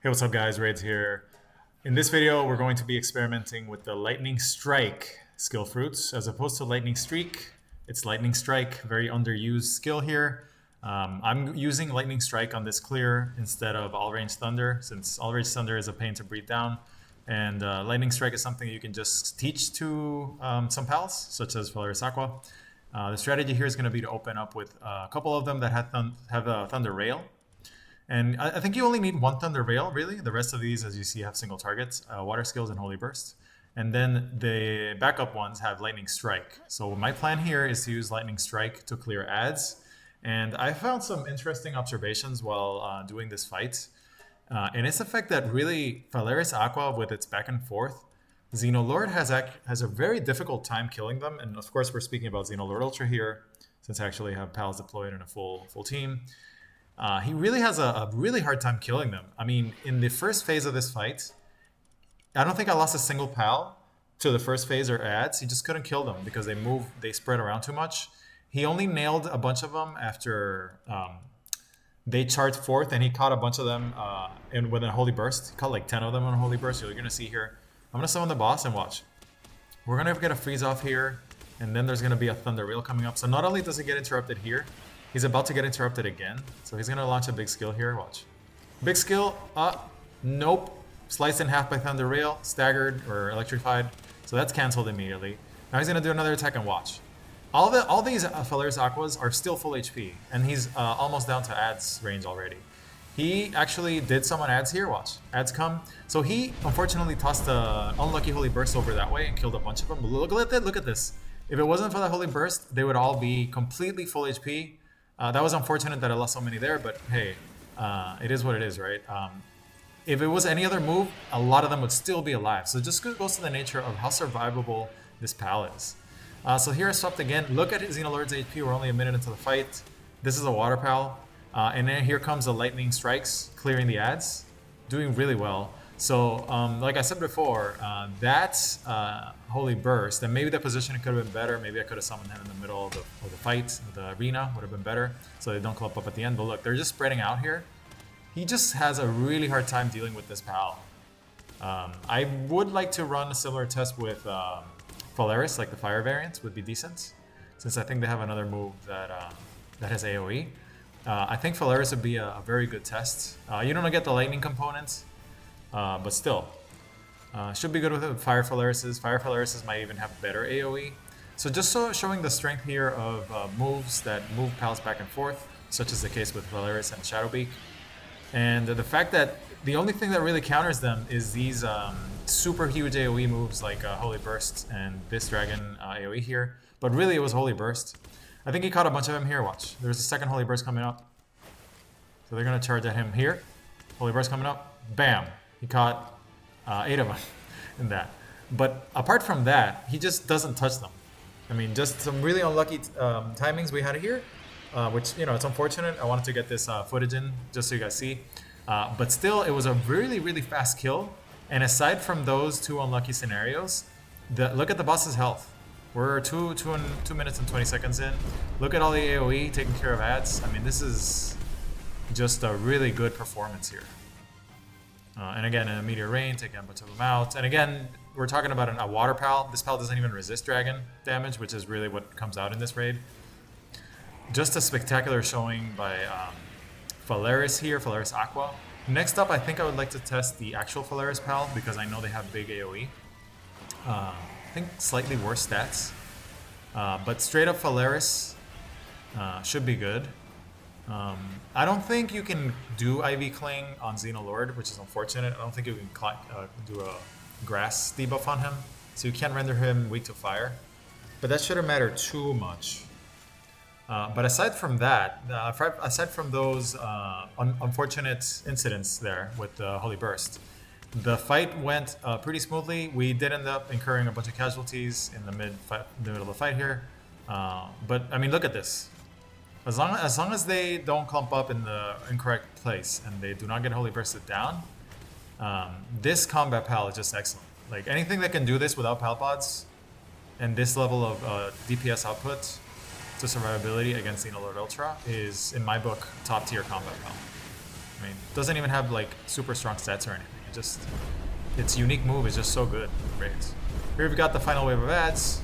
Hey, what's up guys, Raids here. In this video, we're going to be experimenting with the Lightning Strike skill fruits. As opposed to Lightning Streak, it's Lightning Strike, very underused skill here. I'm using Lightning Strike on this clear instead of All Range Thunder, since All Range Thunder is a pain to breathe down. And Lightning Strike is something you can just teach to some pals, such as Faleris Aqua. The strategy here is going to be to open up with a couple of them that have a Thunder Rail. And I think you only need one Thunder Veil, really. The rest of these, as you see, have single targets, Water Skills and Holy Burst. And then the backup ones have Lightning Strike. So my plan here is to use Lightning Strike to clear ads. And I found some interesting observations while doing this fight. And it's the fact that really Faleris Aqua, with its back and forth, Xeno has a very difficult time killing them. And of course, we're speaking about Xeno Ultra here, since I actually have pals deployed in a full team. He really has a really hard time killing them. I mean, in the first phase of this fight, I don't think I lost a single pal to the first phase or ads. He just couldn't kill them because they spread around too much. He only nailed a bunch of them after they charged forth, and he caught a bunch of them with a Holy Burst. He caught like 10 of them on a Holy Burst. You're gonna see here. I'm gonna summon the boss and watch. We're gonna get a freeze off here, and then there's gonna be a Thunder Rail coming up. So not only does it get interrupted here, he's about to get interrupted again. So he's going to launch a big skill here. Watch. Big skill. Nope. Sliced in half by Thunder Rail. Staggered or electrified. So that's cancelled immediately. Now he's going to do another attack and watch. All these Faleris Aquas are still full HP. And he's almost down to ads range already. He actually did summon ads here. Watch. Ads come. So he unfortunately tossed the unlucky Holy Burst over that way and killed a bunch of them. But look at this. If it wasn't for that Holy Burst, they would all be completely full HP. That was unfortunate that I lost so many there, but hey, it is what it is, right? If it was any other move, a lot of them would still be alive. So it just goes to the nature of how survivable this pal is. So here I swapped again. Look at Xenolord's HP. We're only a minute into the fight. This is a water pal. And then here comes the Lightning Strikes, clearing the ads. Doing really well. So, like I said before, that Holy Burst, and maybe the position could have been better. Maybe I could have summoned him in the middle of the fight. The arena would have been better, so they don't clump up at the end. But look, they're just spreading out here. He just has a really hard time dealing with this pal. I would like to run a similar test with Faleris, like the fire variant would be decent, since I think they have another move that has AoE. I think Faleris would be a very good test. You don't get the lightning components. But still, should be good with Fire Falerises. Fire Falerises might even have better AoE. So just showing the strength here of moves that move pals back and forth, such as the case with Faleris and Shadowbeak. And the fact that the only thing that really counters them is these super huge AoE moves like Holy Burst and this Dragon AoE here. But really it was Holy Burst. I think he caught a bunch of them here, watch. There's a second Holy Burst coming up. So they're going to charge at him here. Holy Burst coming up. Bam! He caught 8 of them in that. But apart from that, he just doesn't touch them. I mean, just some really unlucky timings we had here, which, you know, it's unfortunate. I wanted to get this footage in just so you guys see. But still, it was a really, really fast kill. And aside from those 2 unlucky scenarios, look at the boss's health. We're 2 minutes and 20 seconds in. Look at all the AoE taking care of ads. I mean, this is just a really good performance here. And again, in a Meteor Rain, taking a bunch of them out. And again, we're talking about a water pal. This pal doesn't even resist dragon damage, which is really what comes out in this raid. Just a spectacular showing by Faleris here, Faleris Aqua. Next up, I think I would like to test the actual Faleris pal, because I know they have big AoE. I think slightly worse stats. But straight up Faleris should be good. I don't think you can do IV Cling on Xenolord, which is unfortunate. I don't think you can do a grass debuff on him, so you can't render him weak to fire. But that shouldn't matter too much. But aside from that, aside from those unfortunate incidents there with the Holy Burst, the fight went pretty smoothly. We did end up incurring a bunch of casualties in the middle of the fight here. But I mean, look at this. As long as they don't clump up in the incorrect place and they do not get Holy Bursted down, this combat pal is just excellent. Like anything that can do this without pal pods and this level of DPS output to survivability against Xeno Ultra is, in my book, top tier combat pal. I mean, it doesn't even have like super strong stats or anything. It just, its unique move is just so good. Great. Here we've got the final wave of ads.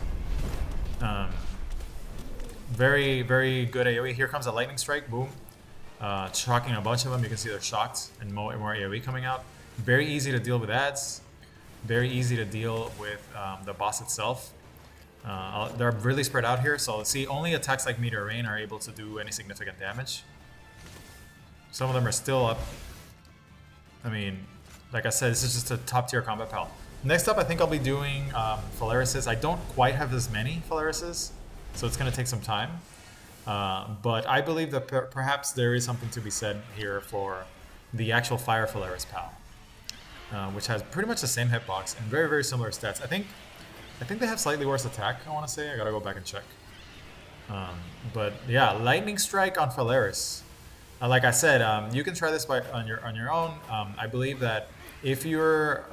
Very, very good AoE. Here comes a lightning strike. Boom. Shocking a bunch of them. You can see they're shocked and more AoE coming out. Very easy to deal with ads. Very easy to deal with the boss itself. They're really spread out here, so see, only attacks like Meteor Rain are able to do any significant damage. Some of them are still up. I mean, like I said, this is just a top tier combat pal. Next up, I think I'll be doing Falerises. I don't quite have as many Falerises, so it's going to take some time. But I believe that perhaps there is something to be said here for the actual Fire Faleris pal, which has pretty much the same hitbox and very, very similar stats. I think they have slightly worse attack, I want to say. I gotta go back and check. But yeah, Lightning Strike on Faleris. Like I said, you can try this on your own. I believe that if you're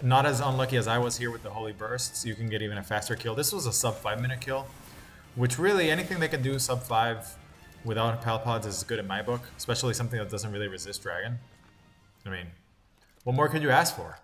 not as unlucky as I was here with the Holy Bursts, you can get even a faster kill. This was a sub 5-minute kill, which really anything they can do sub 5 without Pal Pods is good in my book, especially something that doesn't really resist Dragon. I mean, what more could you ask for?